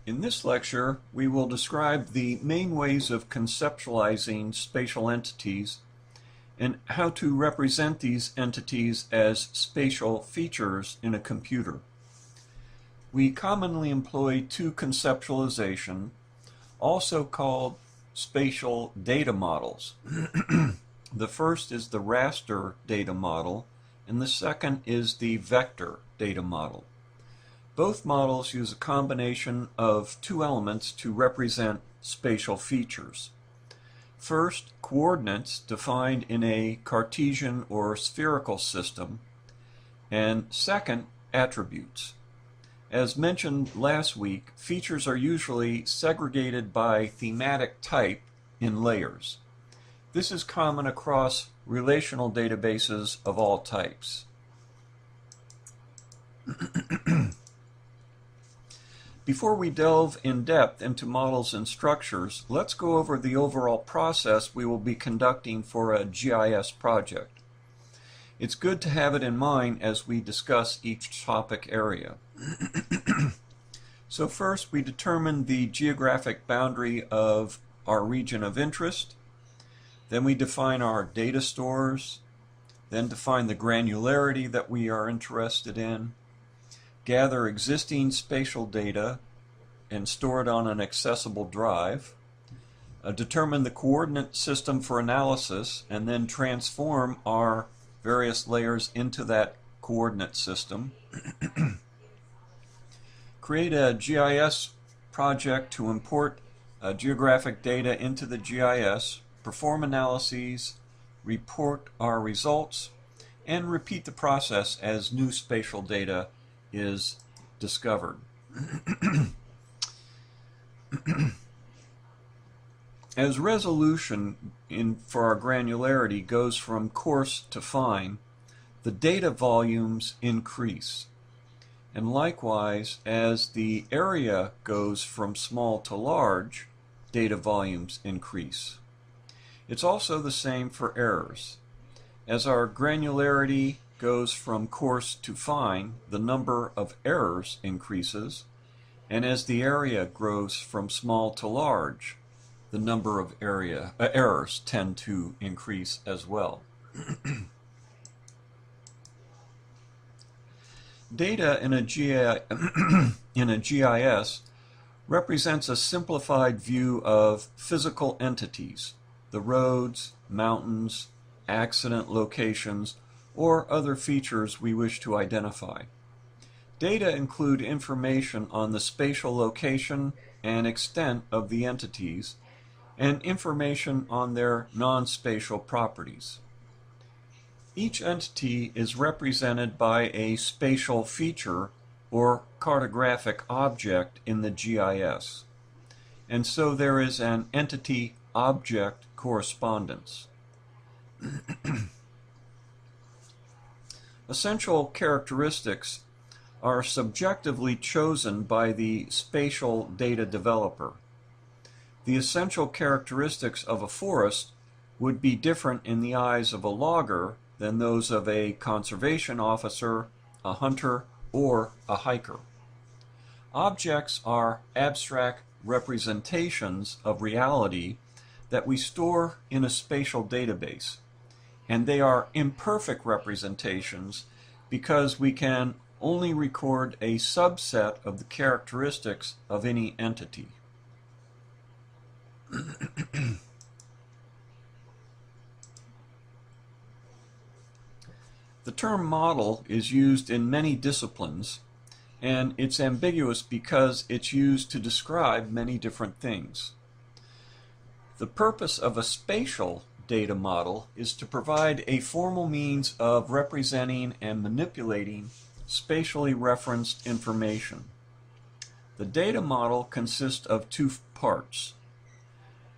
In this lecture, we will describe the main ways of conceptualizing spatial entities and how to represent these entities as spatial features in a computer. We commonly employ two conceptualization, also called spatial data models. The first is the raster data model, and the second is the vector data model. Both models use a combination of two elements to represent spatial features. First, coordinates defined in a Cartesian or spherical system, and second, attributes. As mentioned last week, features are usually segregated by thematic type in layers. This is common across relational databases of all types. Before we delve in depth into models and structures, let's go over the overall process we will be conducting for a GIS project. It's good to have it in mind as we discuss each topic area. So first, we determine the geographic boundary of our region of interest. Then we define our data stores. Then define the granularity that we are interested in. Gather existing spatial data and store it on an accessible drive. Determine the coordinate system for analysis and then transform our various layers into that coordinate system. Create a GIS project to import geographic data into the GIS, perform analyses, report our results, and repeat the process as new spatial data is discovered. As resolution for our granularity goes from coarse to fine, the data volumes increase. And likewise, as the area goes from small to large, data volumes increase. It's also the same for errors. As our granularity goes from coarse to fine, the number of errors increases, and as the area grows from small to large, the number of errors tend to increase as well. Data in a GIS represents a simplified view of physical entities, the roads, mountains, accident locations, or other features we wish to identify. Data include information on the spatial location and extent of the entities, and information on their non-spatial properties. Each entity is represented by a spatial feature or cartographic object in the GIS, and so there is an entity-object correspondence. Essential characteristics are subjectively chosen by the spatial data developer. The essential characteristics of a forest would be different in the eyes of a logger than those of a conservation officer, a hunter, or a hiker. Objects are abstract representations of reality that we store in a spatial database, and they are imperfect representations because we can only record a subset of the characteristics of any entity. The term model is used in many disciplines, and it's ambiguous because it's used to describe many different things. The purpose of a spatial data model is to provide a formal means of representing and manipulating spatially referenced information. The data model consists of two parts.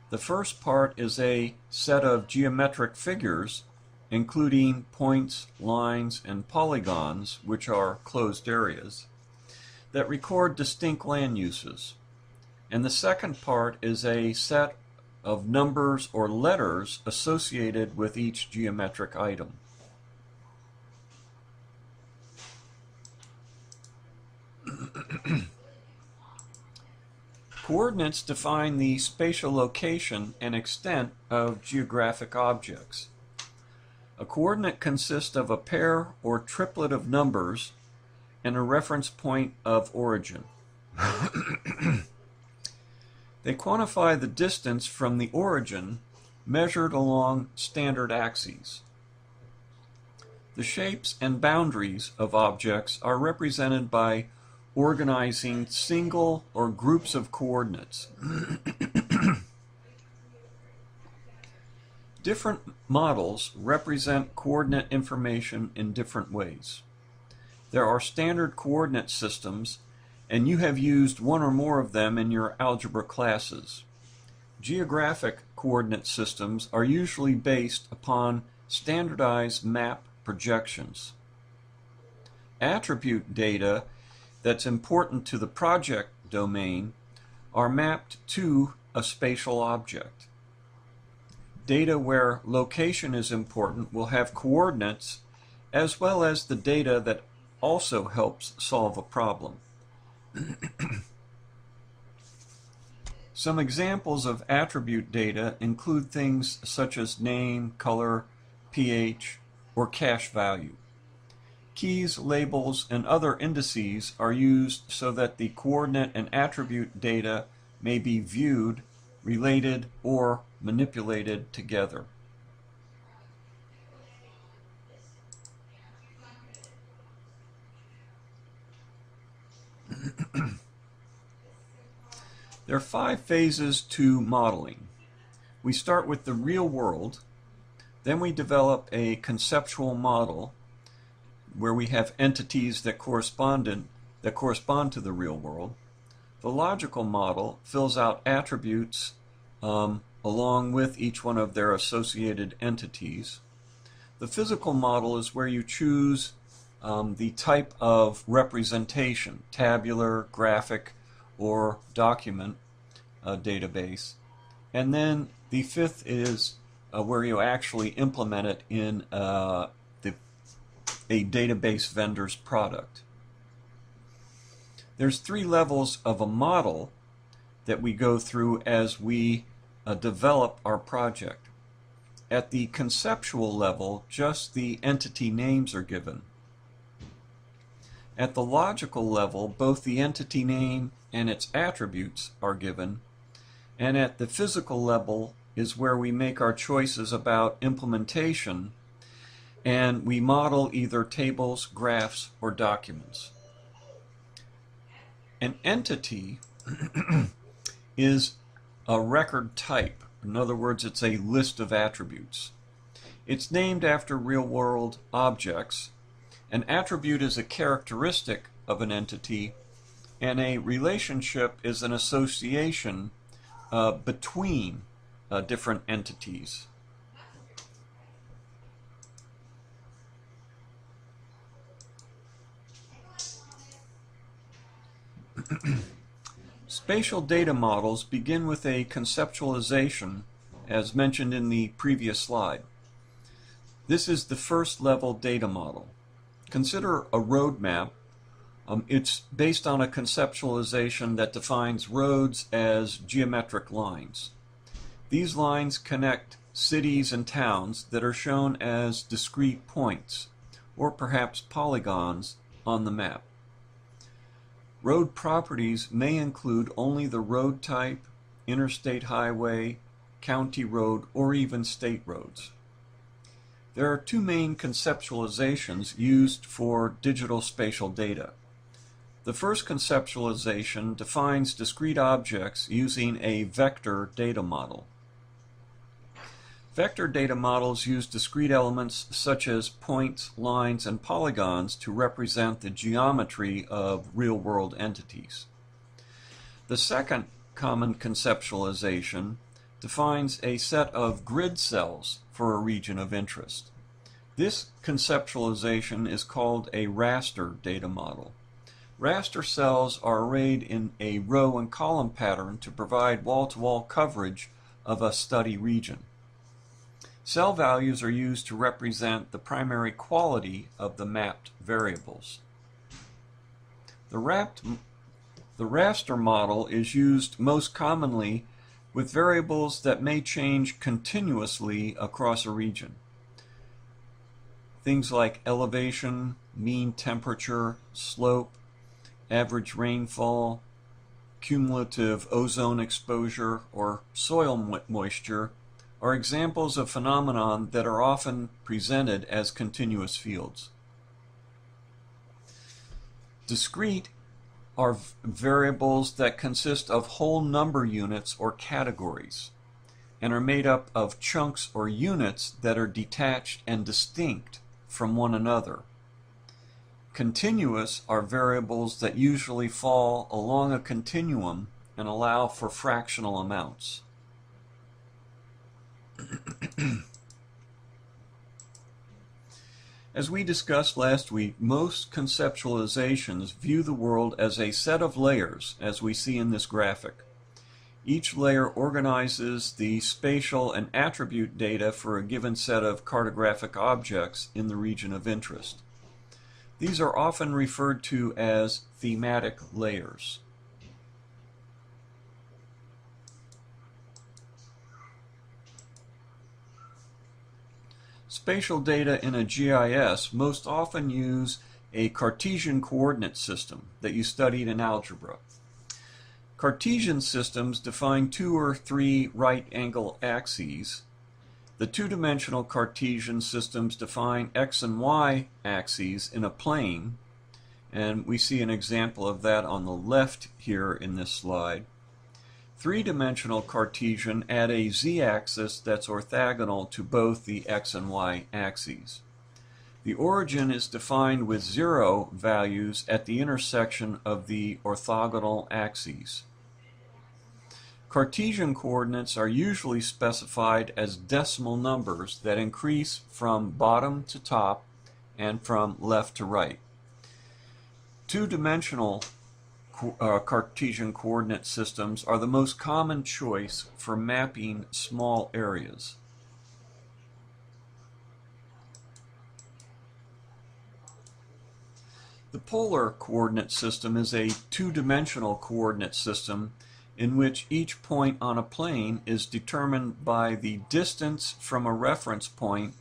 The first part is a set of geometric figures, including points, lines, and polygons, which are closed areas, that record distinct land uses. And the second part is a set of numbers or letters associated with each geometric item. Coordinates define the spatial location and extent of geographic objects. A coordinate consists of a pair or triplet of numbers and a reference point of origin. They quantify the distance from the origin measured along standard axes. The shapes and boundaries of objects are represented by organizing single or groups of coordinates. Different models represent coordinate information in different ways. There are standard coordinate systems, and you have used one or more of them in your algebra classes. Geographic coordinate systems are usually based upon standardized map projections. Attribute data that's important to the project domain are mapped to a spatial object. Data where location is important will have coordinates as well as the data that also helps solve a problem. Some examples of attribute data include things such as name, color, pH, or cache value. Keys, labels, and other indices are used so that the coordinate and attribute data may be viewed, related, or manipulated together. There are 5 phases to modeling. We start with the real world, then we develop a conceptual model where we have entities that correspond to the real world. The logical model fills out attributes along with each one of their associated entities. The physical model is where you choose the type of representation, tabular, graphic, or document database. And then the 5th is where you actually implement it in a database vendor's product. There's 3 levels of a model that we go through as we develop our project. At the conceptual level, just the entity names are given. At the logical level, both the entity name and its attributes are given. And at the physical level is where we make our choices about implementation, and we model either tables, graphs, or documents. An entity is a record type. In other words, it's a list of attributes. It's named after real-world objects. An attribute is a characteristic of an entity, and a relationship is an association between different entities. Spatial data models begin with a conceptualization, as mentioned in the previous slide. This is the first level data model. Consider a road map. It's based on a conceptualization that defines roads as geometric lines. These lines connect cities and towns that are shown as discrete points, or perhaps polygons, on the map. Road properties may include only the road type, interstate highway, county road, or even state roads. There are 2 main conceptualizations used for digital spatial data. The first conceptualization defines discrete objects using a vector data model. Vector data models use discrete elements such as points, lines, and polygons to represent the geometry of real-world entities. The second common conceptualization defines a set of grid cells for a region of interest. This conceptualization is called a raster data model. Raster cells are arrayed in a row and column pattern to provide wall-to-wall coverage of a study region. Cell values are used to represent the primary quality of the mapped variables. The The raster model is used most commonly with variables that may change continuously across a region. Things like elevation, mean temperature, slope, average rainfall, cumulative ozone exposure, or soil moisture are examples of phenomena that are often presented as continuous fields. Discrete are variables that consist of whole number units or categories and are made up of chunks or units that are detached and distinct from one another. Continuous are variables that usually fall along a continuum and allow for fractional amounts. As we discussed last week, most conceptualizations view the world as a set of layers, as we see in this graphic. Each layer organizes the spatial and attribute data for a given set of cartographic objects in the region of interest. These are often referred to as thematic layers. Spatial data in a GIS most often use a Cartesian coordinate system that you studied in algebra. Cartesian systems define 2 or 3 right-angle axes. The two-dimensional Cartesian systems define x and y axes in a plane, and we see an example of that on the left here in this slide. Three-dimensional Cartesian add a z-axis that's orthogonal to both the x and y axes. The origin is defined with 0 values at the intersection of the orthogonal axes. Cartesian coordinates are usually specified as decimal numbers that increase from bottom to top and from left to right. Two-dimensional Cartesian coordinate systems are the most common choice for mapping small areas. The polar coordinate system is a two-dimensional coordinate system in which each point on a plane is determined by the distance from a reference point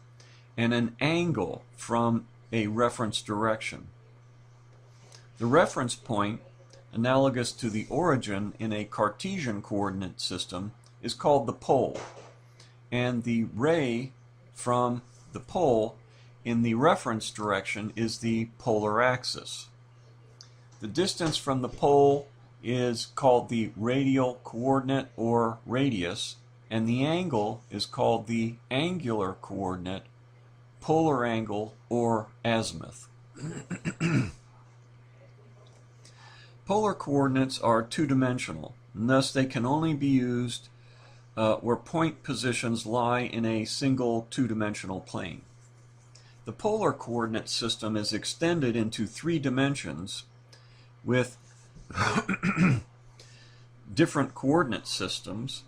and an angle from a reference direction. The reference point, analogous to the origin in a Cartesian coordinate system, is called the pole, and the ray from the pole in the reference direction is the polar axis. The distance from the pole is called the radial coordinate or radius, and the angle is called the angular coordinate, polar angle, or azimuth. Polar coordinates are two-dimensional, and thus they can only be used where point positions lie in a single two-dimensional plane. The polar coordinate system is extended into 3 dimensions with different coordinate systems.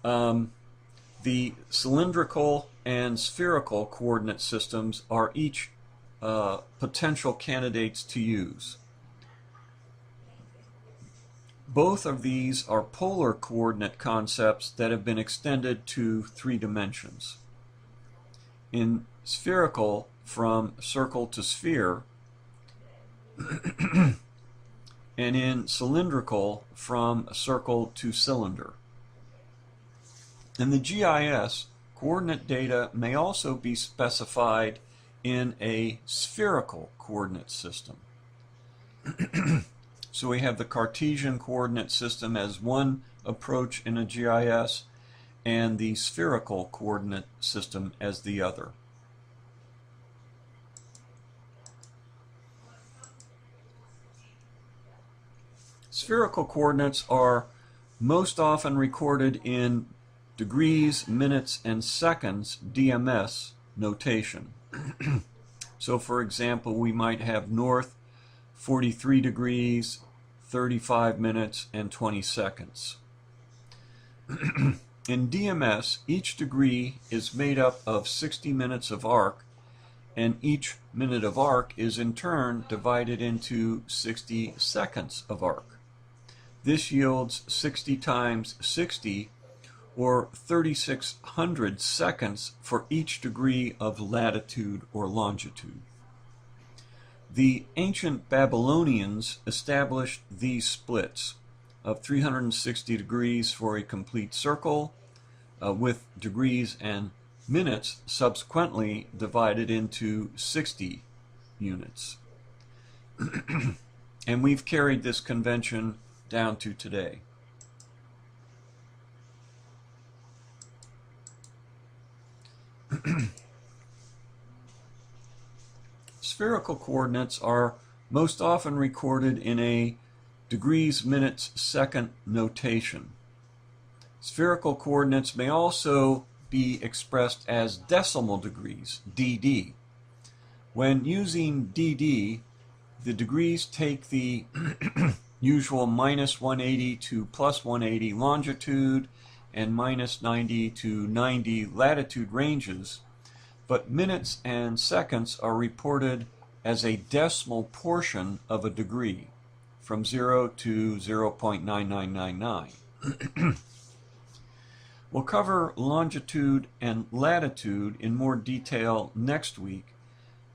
The cylindrical and spherical coordinate systems are each potential candidates to use. Both of these are polar coordinate concepts that have been extended to 3 dimensions. In spherical, from circle to sphere, and in cylindrical, from circle to cylinder. In the GIS, coordinate data may also be specified in a spherical coordinate system. So we have the Cartesian coordinate system as one approach in a GIS, and the spherical coordinate system as the other. Spherical coordinates are most often recorded in degrees, minutes, and seconds DMS notation. So for example, we might have north 43 degrees, 35 minutes, and 20 seconds. In DMS, each degree is made up of 60 minutes of arc, and each minute of arc is in turn divided into 60 seconds of arc. This yields 60 times 60, or 3,600 seconds for each degree of latitude or longitude. The ancient Babylonians established these splits of 360 degrees for a complete circle, with degrees and minutes subsequently divided into 60 units. And we've carried this convention down to today. Spherical coordinates are most often recorded in a degrees, minutes, second notation. Spherical coordinates may also be expressed as decimal degrees, dd. When using dd, the degrees take the usual minus 180 to plus 180 longitude and minus 90 to 90 latitude ranges, but minutes and seconds are reported as a decimal portion of a degree, from 0 to 0.9999. We'll cover longitude and latitude in more detail next week,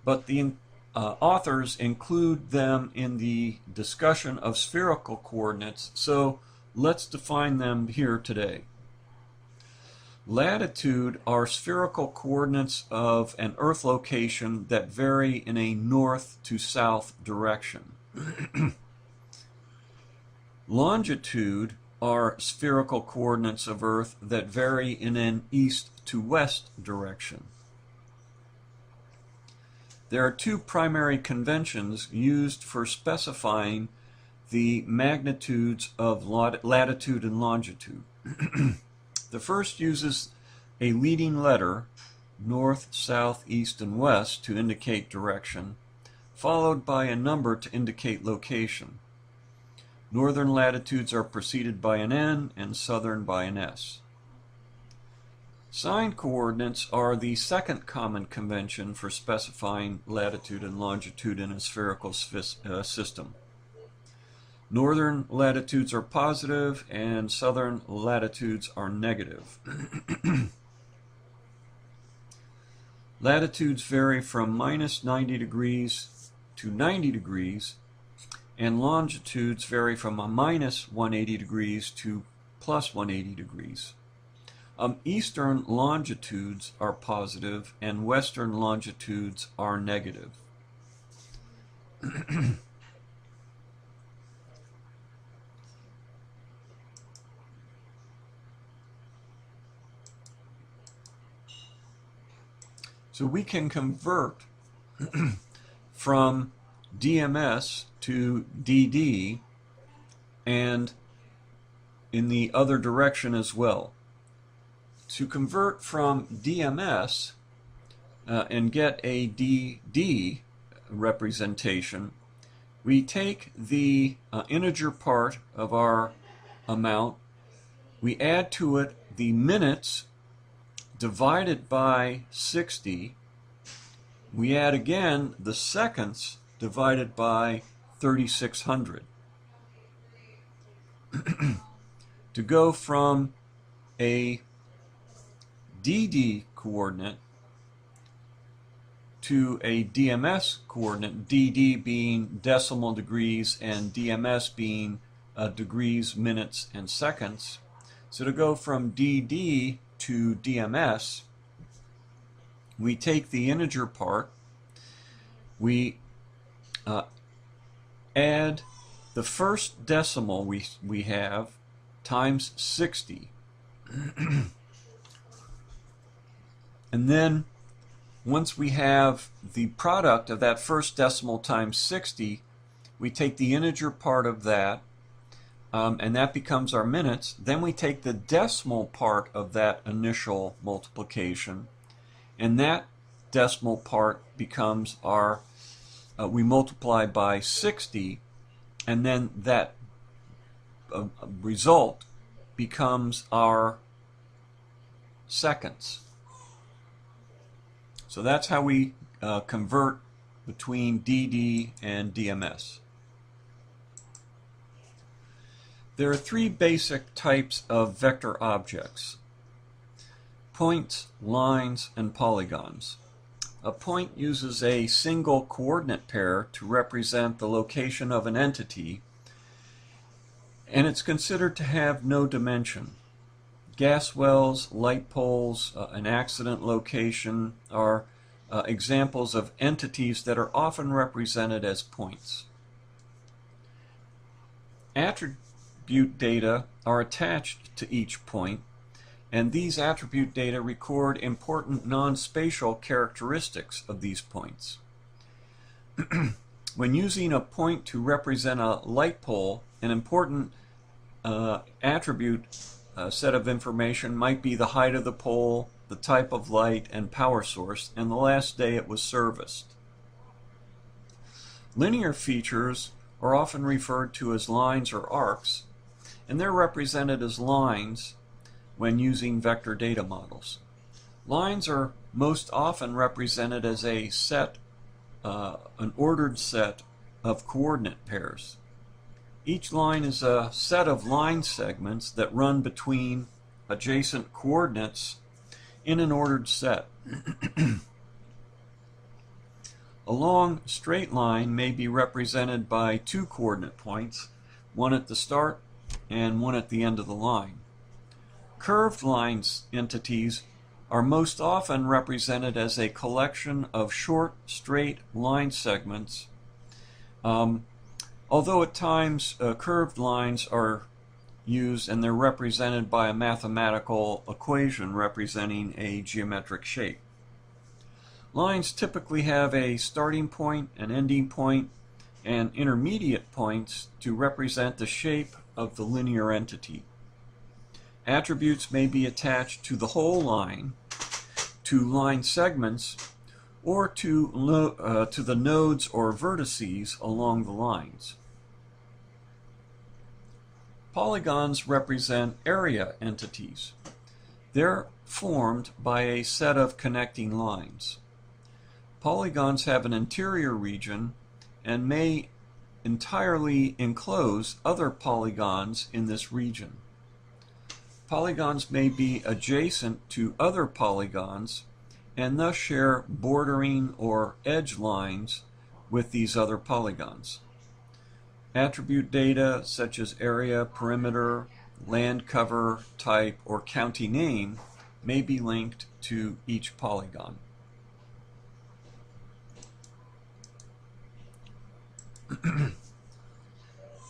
but the authors include them in the discussion of spherical coordinates, so let's define them here today. Latitude are spherical coordinates of an Earth location that vary in a north to south direction. Longitude are spherical coordinates of Earth that vary in an east to west direction. There are two primary conventions used for specifying the magnitudes of latitude and longitude. The first uses a leading letter, north, south, east, and west, to indicate direction, followed by a number to indicate location. Northern latitudes are preceded by an N and southern by an S. Sign coordinates are the second common convention for specifying latitude and longitude in a spherical system. Northern latitudes are positive and southern latitudes are negative. Latitudes vary from minus 90 degrees to 90 degrees, and longitudes vary from a minus 180 degrees to plus 180 degrees. Eastern longitudes are positive and western longitudes are negative. So we can convert from DMS to DD and in the other direction as well. To convert from DMS and get a DD representation, we take the integer part of our amount, we add to it the minutes divided by 60, we add again the seconds divided by 3,600. To go from a DD coordinate to a DMS coordinate, DD being decimal degrees and DMS being degrees, minutes, and seconds. So to go from DD to DMS, we take the integer part, we add the first decimal we have times 60. And then once we have the product of that first decimal times 60, we take the integer part of that, and that becomes our minutes. Then we take the decimal part of that initial multiplication, and that decimal part becomes our, we multiply by 60, and then that result becomes our seconds. So that's how we convert between DD and DMS. There are three basic types of vector objects: points, lines, and polygons. A point uses a single coordinate pair to represent the location of an entity, and it's considered to have no dimension. Gas wells, light poles, an accident location are examples of entities that are often represented as points. Attribute data are attached to each point, and these attribute data record important non-spatial characteristics of these points. When using a point to represent a light pole, an important attribute set of information might be the height of the pole, the type of light and power source, and the last day it was serviced. Linear features are often referred to as lines or arcs, and they're represented as lines when using vector data models. Lines are most often represented as a set, an ordered set of coordinate pairs. Each line is a set of line segments that run between adjacent coordinates in an ordered set. A long straight line may be represented by two coordinate points, one at the start and one at the end of the line. Curved lines entities are most often represented as a collection of short, straight line segments, although at times curved lines are used and they're represented by a mathematical equation representing a geometric shape. Lines typically have a starting point, an ending point, and intermediate points to represent the shape of the linear entity. Attributes may be attached to the whole line, to line segments, or to the nodes or vertices along the lines. Polygons represent area entities. They're formed by a set of connecting lines. Polygons have an interior region and may entirely enclose other polygons in this region. Polygons may be adjacent to other polygons and thus share bordering or edge lines with these other polygons. Attribute data such as area, perimeter, land cover, type, or county name may be linked to each polygon.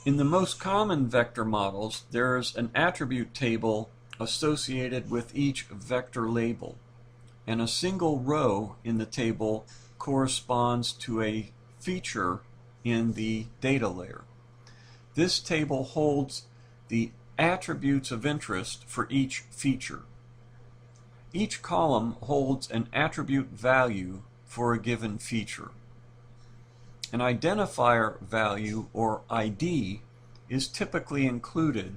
In the most common vector models, there is an attribute table associated with each vector label, and a single row in the table corresponds to a feature in the data layer. This table holds the attributes of interest for each feature. Each column holds an attribute value for a given feature. An identifier value, or ID, is typically included,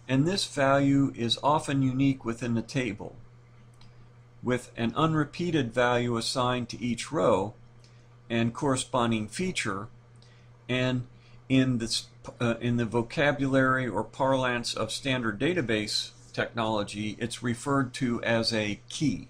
and this value is often unique within the table, with an unrepeated value assigned to each row and corresponding feature, and in the vocabulary or parlance of standard database technology, it's referred to as a key.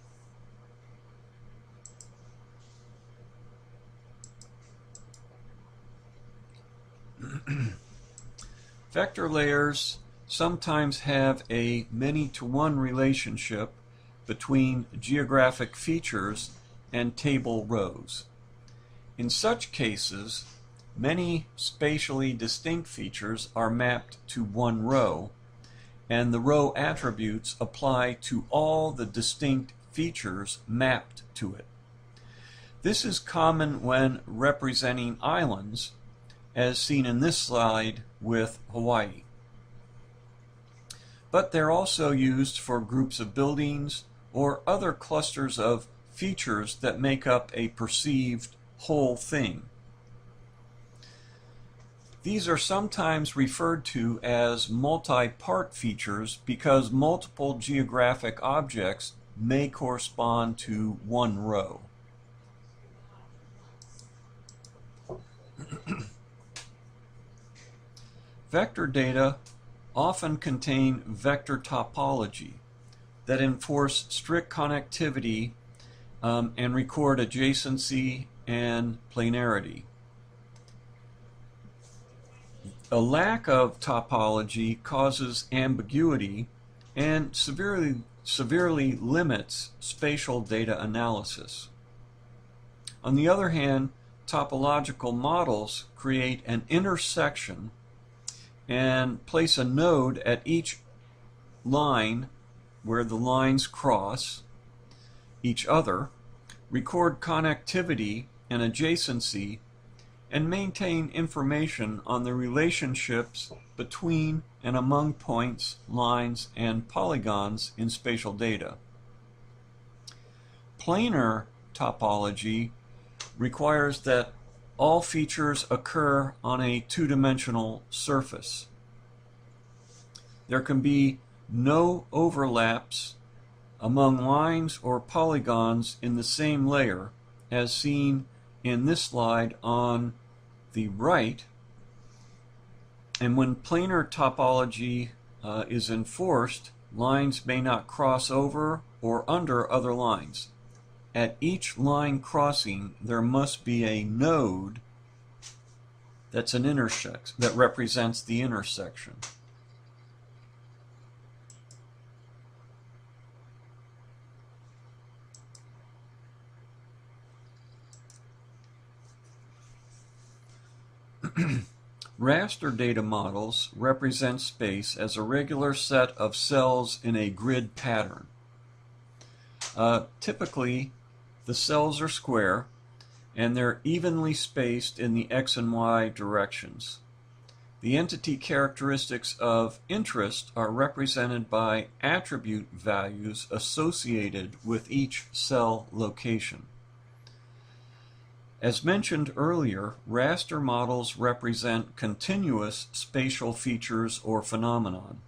Vector layers sometimes have a many-to-one relationship between geographic features and table rows. In such cases, many spatially distinct features are mapped to one row, and the row attributes apply to all the distinct features mapped to it. This is common when representing islands, as seen in this slide with Hawaii. But they're also used for groups of buildings or other clusters of features that make up a perceived whole thing. These are sometimes referred to as multi-part features because multiple geographic objects may correspond to one row. Vector data often contain vector topology that enforce strict connectivity and record adjacency and planarity. A lack of topology causes ambiguity and severely limits spatial data analysis. On the other hand, topological models create an intersection and place a node at each line where the lines cross each other, record connectivity and adjacency, and maintain information on the relationships between and among points, lines, and polygons in spatial data. Planar topology requires that all features occur on a two-dimensional surface. There can be no overlaps among lines or polygons in the same layer, as seen in this slide on the right. And when planar topology is enforced, lines may not cross over or under other lines. At each line crossing, there must be a node that's an intersection, that represents the intersection. Raster data models represent space as a regular set of cells in a grid pattern. Typically, the cells are square and they're evenly spaced in the x and y directions. The entity characteristics of interest are represented by attribute values associated with each cell location. As mentioned earlier, raster models represent continuous spatial features or phenomenon.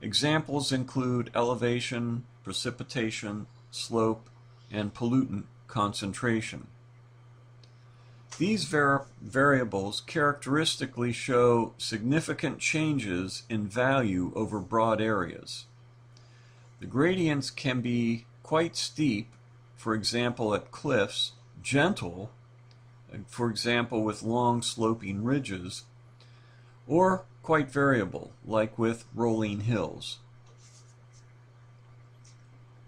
Examples include elevation, precipitation, slope, and pollutant concentration. These variables characteristically show significant changes in value over broad areas. The gradients can be quite steep, for example at cliffs, gentle, for example with long sloping ridges, or quite variable, like with rolling hills.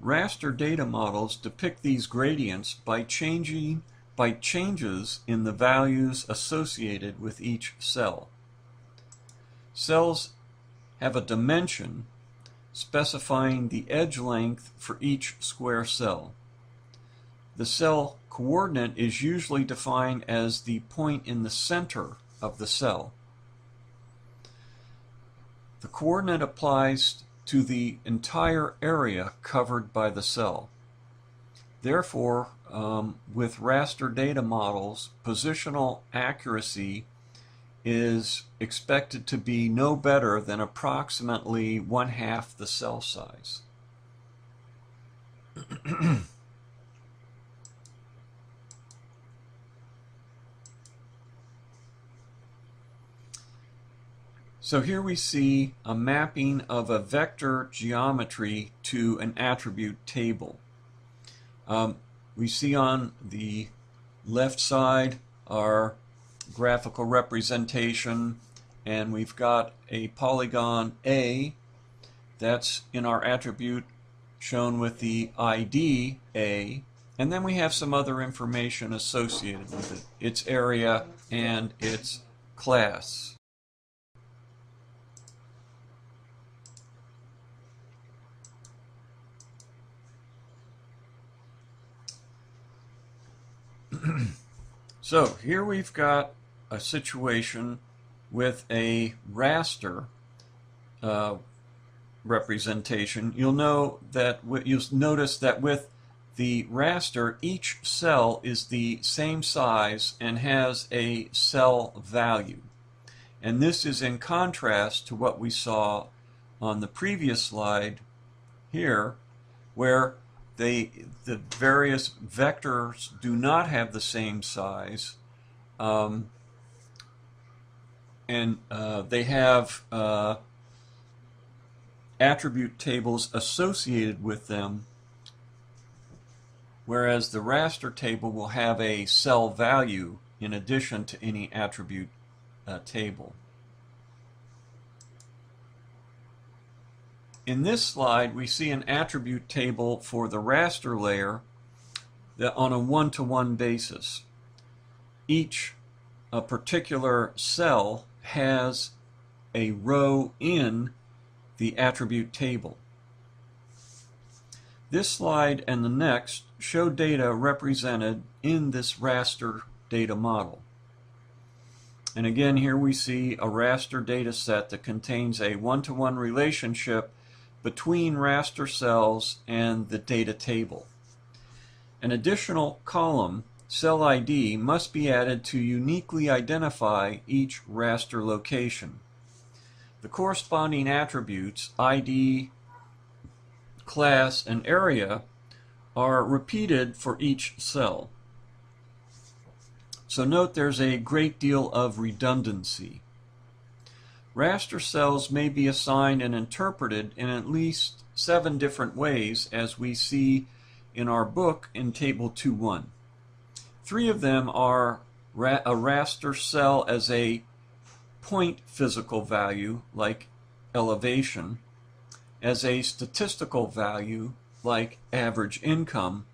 Raster data models depict these gradients by changes in the values associated with each cell. Cells have a dimension specifying the edge length for each square cell. The cell coordinate is usually defined as the point in the center of the cell. The coordinate applies to the entire area covered by the cell. Therefore, with raster data models, positional accuracy is expected to be no better than approximately 1/2 the cell size. So here we see a mapping of a vector geometry to an attribute table. We see on the left side our graphical representation, and we've got a polygon A that's in our attribute shown with the ID A, and then we have some other information associated with it, its area and its class. So here we've got a situation with a raster representation. You'll notice that with the raster, each cell is the same size and has a cell value. And this is in contrast to what we saw on the previous slide here, where the various vectors do not have the same size, and they have attribute tables associated with them, whereas the raster table will have a cell value in addition to any attribute table. In this slide, we see an attribute table for the raster layer on a one-to-one basis. Each particular cell has a row in the attribute table. This slide and the next show data represented in this raster data model. And again, here we see a raster data set that contains a one-to-one relationship between raster cells and the data table. An additional column, cell ID, must be added to uniquely identify each raster location. The corresponding attributes, ID, class, and area, are repeated for each cell. So note there's a great deal of redundancy. Raster cells may be assigned and interpreted in at least 7 different ways, as we see in our book in Table 2.1. 3 of them are a raster cell as a point physical value, like elevation, as a statistical value, like average income,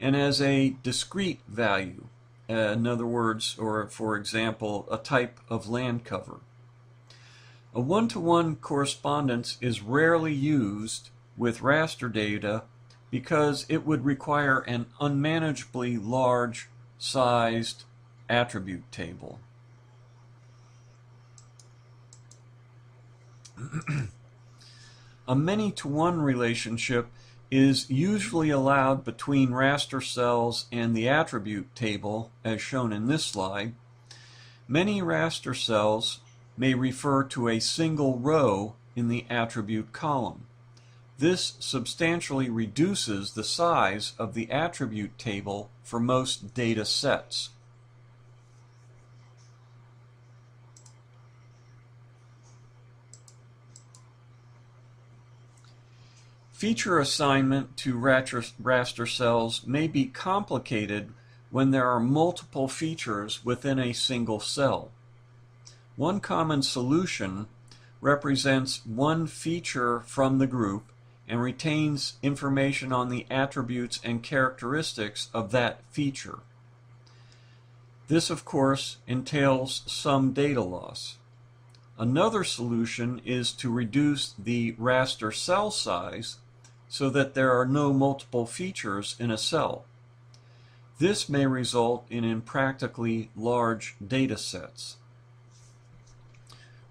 and as a discrete value, in other words, or for example, a type of land cover. A one-to-one correspondence is rarely used with raster data because it would require an unmanageably large sized attribute table. A many-to-one relationship is usually allowed between raster cells and the attribute table, as shown in this slide. Many raster cells may refer to a single row in the attribute column. This substantially reduces the size of the attribute table for most data sets. Feature assignment to raster cells may be complicated when there are multiple features within a single cell. One common solution represents one feature from the group and retains information on the attributes and characteristics of that feature. This, of course, entails some data loss. Another solution is to reduce the raster cell size so that there are no multiple features in a cell. This may result in impractically large data sets.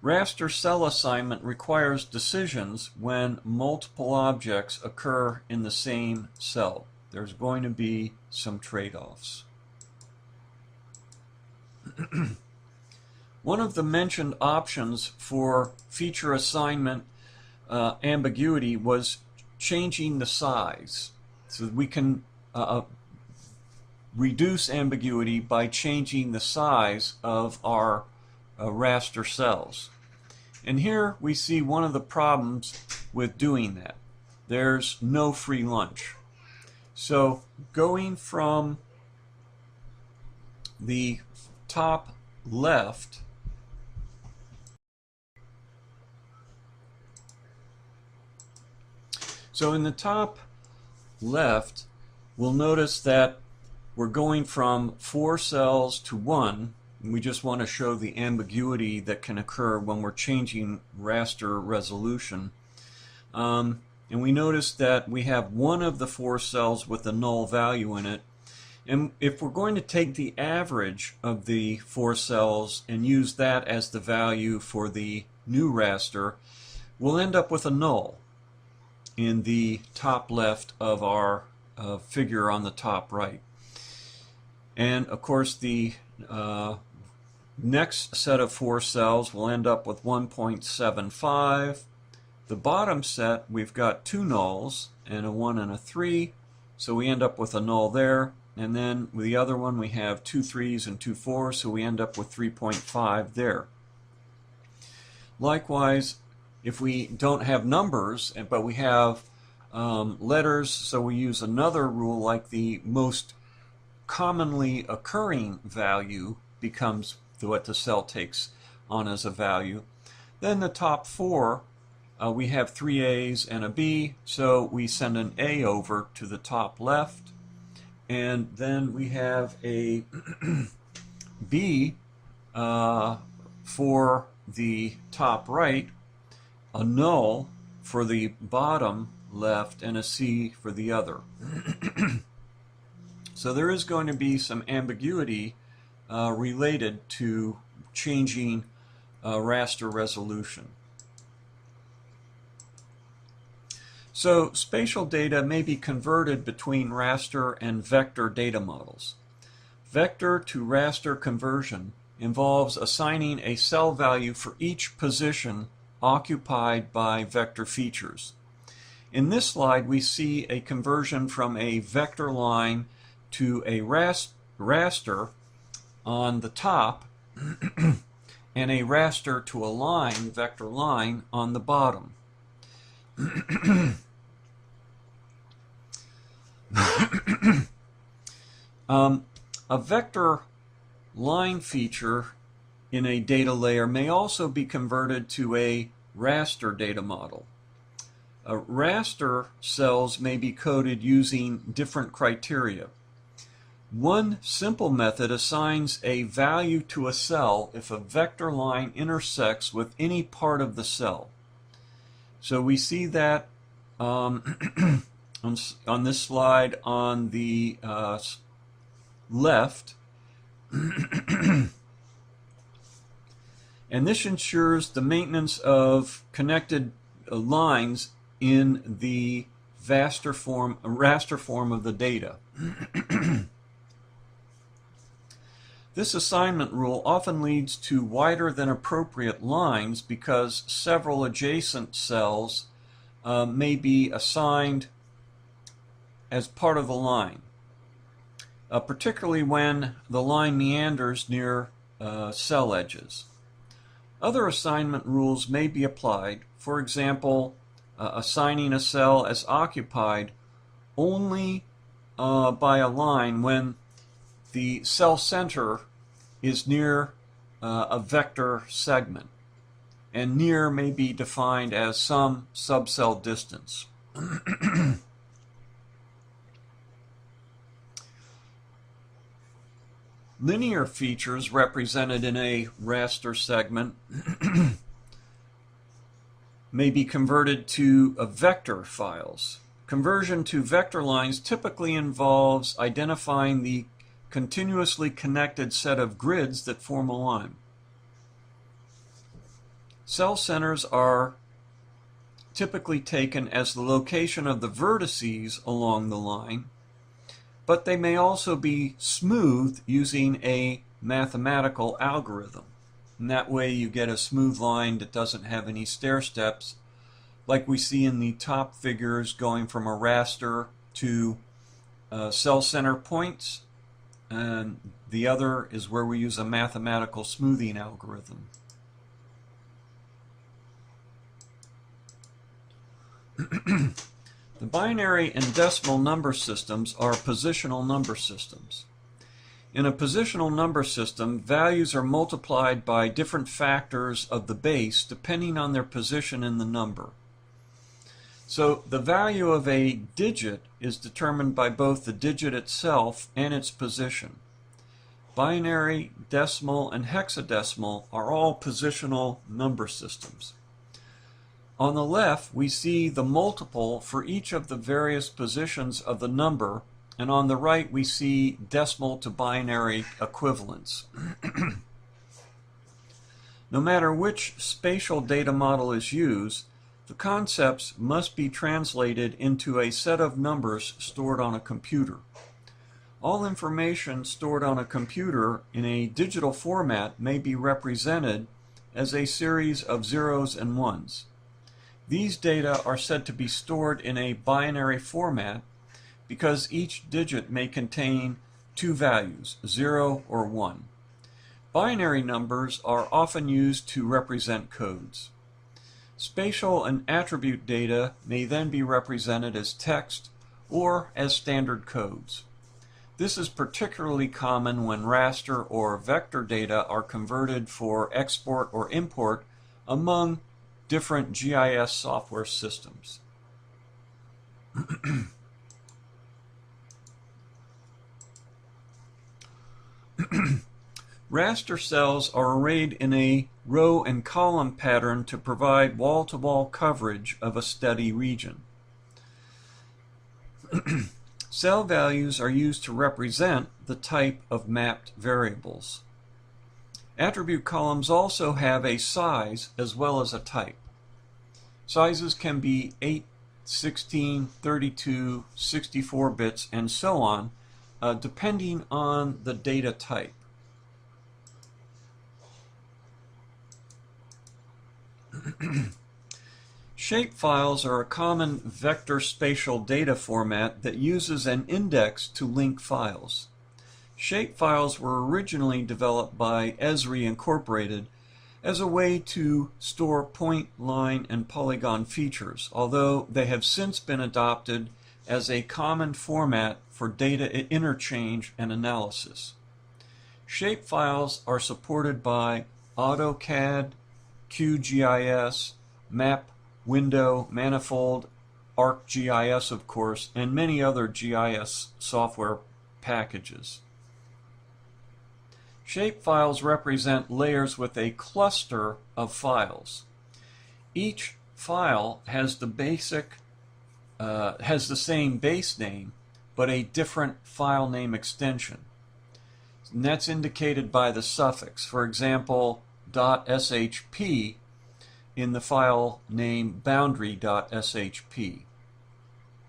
Raster cell assignment requires decisions when multiple objects occur in the same cell. There's going to be some trade-offs. One of the mentioned options for feature assignment ambiguity was changing the size. So we can reduce ambiguity by changing the size of our raster cells. And here we see one of the problems with doing that. There's no free lunch. So going from the top left, so in the top left, we'll notice that we're going from 4 cells to 1. And we just want to show the ambiguity that can occur when we're changing raster resolution. And we notice that we have one of the 4 cells with a null value in it. And if we're going to take the average of the 4 cells and use that as the value for the new raster, we'll end up with a null in the top left of our figure on the top right. And of course the next set of 4 cells will end up with 1.75. The bottom set, we've got 2 nulls and a 1 and a 3, so we end up with a null there. And then with the other one we have 2 3s and 2 4s, so we end up with 3.5 there. Likewise, if we don't have numbers, but we have letters, so we use another rule like the most commonly occurring value becomes what the cell takes on as a value. Then the top four, we have 3 A's and a B, so we send an A over to the top left, and then we have a B for the top right, a null for the bottom left, and a C for the other. So there is going to be some ambiguity related to changing raster resolution. So spatial data may be converted between raster and vector data models. Vector to raster conversion involves assigning a cell value for each position occupied by vector features. In this slide, we see a conversion from a vector line to a raster on the top and a raster to a line, vector line, on the bottom. A vector line feature in a data layer may also be converted to a raster data model. Raster cells may be coded using different criteria. One simple method assigns a value to a cell if a vector line intersects with any part of the cell. So we see that on this slide on the left. And this ensures the maintenance of connected lines in the raster form of the data. This assignment rule often leads to wider than appropriate lines because several adjacent cells may be assigned as part of the line, particularly when the line meanders near cell edges. Other assignment rules may be applied, for example, assigning a cell as occupied only by a line when the cell center is near a vector segment, and near may be defined as some subcell distance. Linear features represented in a raster segment may be converted to vector files. Conversion to vector lines typically involves identifying the continuously connected set of grids that form a line. Cell centers are typically taken as the location of the vertices along the line, but they may also be smoothed using a mathematical algorithm. And that way you get a smooth line that doesn't have any stair steps, like we see in the top figures going from a raster to cell center points, and the other is where we use a mathematical smoothing algorithm. The binary and decimal number systems are positional number systems. In a positional number system, values are multiplied by different factors of the base depending on their position in the number. So the value of a digit is determined by both the digit itself and its position. Binary, decimal, and hexadecimal are all positional number systems. On the left, we see the multiple for each of the various positions of the number, and on the right, we see decimal to binary equivalents. No matter which spatial data model is used, the concepts must be translated into a set of numbers stored on a computer. All information stored on a computer in a digital format may be represented as a series of zeros and ones. These data are said to be stored in a binary format because each digit may contain two values, 0 or 1. Binary numbers are often used to represent codes. Spatial and attribute data may then be represented as text or as standard codes. This is particularly common when raster or vector data are converted for export or import among different GIS software systems. Raster cells are arrayed in a row and column pattern to provide wall-to-wall coverage of a steady region. Cell values are used to represent the type of mapped variables. Attribute columns also have a size as well as a type. Sizes can be 8, 16, 32, 64 bits, and so on, depending on the data type. Shapefiles are a common vector spatial data format that uses an index to link files. Shapefiles were originally developed by Esri Incorporated as a way to store point, line, and polygon features, although they have since been adopted as a common format for data interchange and analysis. Shapefiles are supported by AutoCAD, QGIS, Map, Window, Manifold, ArcGIS, of course, and many other GIS software packages. Shapefiles represent layers with a cluster of files. Each file has the same base name, but a different file name extension. And that's indicated by the suffix. For example, .shp in the file name boundary.shp.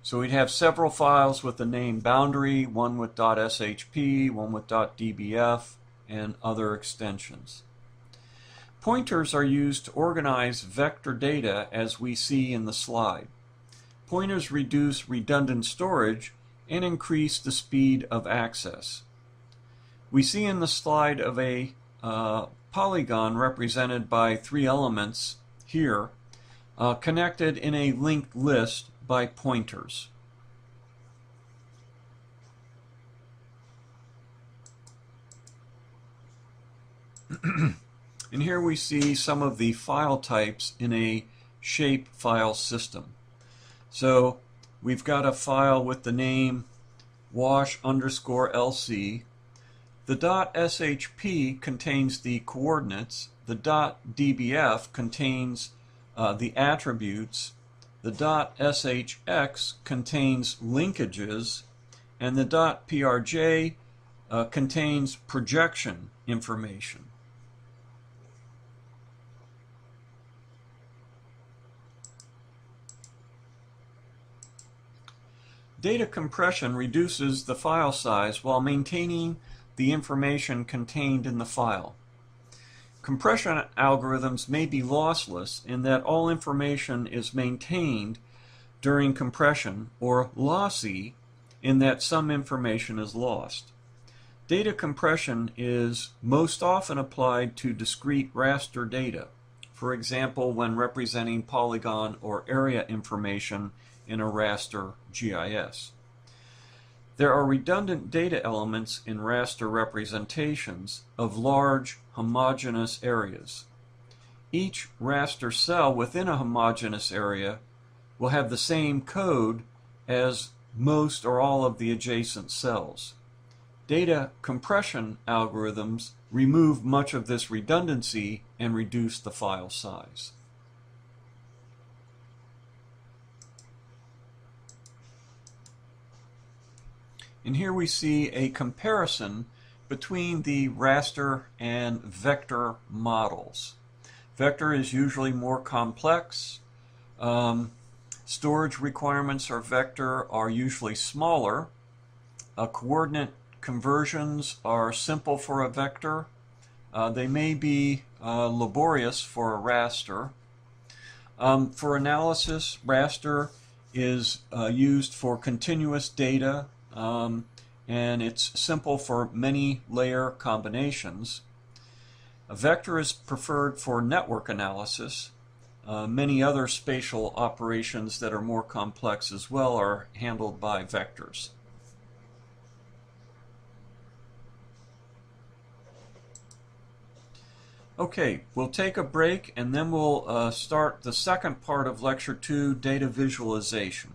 So we'd have several files with the name boundary, one with .shp, one with .dbf, and other extensions. Pointers are used to organize vector data as we see in the slide. Pointers reduce redundant storage and increase the speed of access. We see in the slide of a polygon represented by 3 elements here, connected in a linked list by pointers. And here we see some of the file types in a shape file system. So we've got a file with the name wash_lc. The .shp contains the coordinates. The .dbf contains the attributes. The .shx contains linkages. And the .prj contains projection information. Data compression reduces the file size while maintaining the information contained in the file. Compression algorithms may be lossless in that all information is maintained during compression, or lossy in that some information is lost. Data compression is most often applied to discrete raster data, for example when representing polygon or area information in a raster GIS. There are redundant data elements in raster representations of large homogeneous areas. Each raster cell within a homogeneous area will have the same code as most or all of the adjacent cells. Data compression algorithms remove much of this redundancy and reduce the file size. And here we see a comparison between the raster and vector models. Vector is usually more complex. Storage requirements for vector are usually smaller. Coordinate conversions are simple for a vector. They may be laborious for a raster. For analysis, raster is used for continuous data, and it's simple for many layer combinations. A vector is preferred for network analysis. Many other spatial operations that are more complex as well are handled by vectors. Okay, we'll take a break and then we'll start the second part of Lecture 2, data visualization.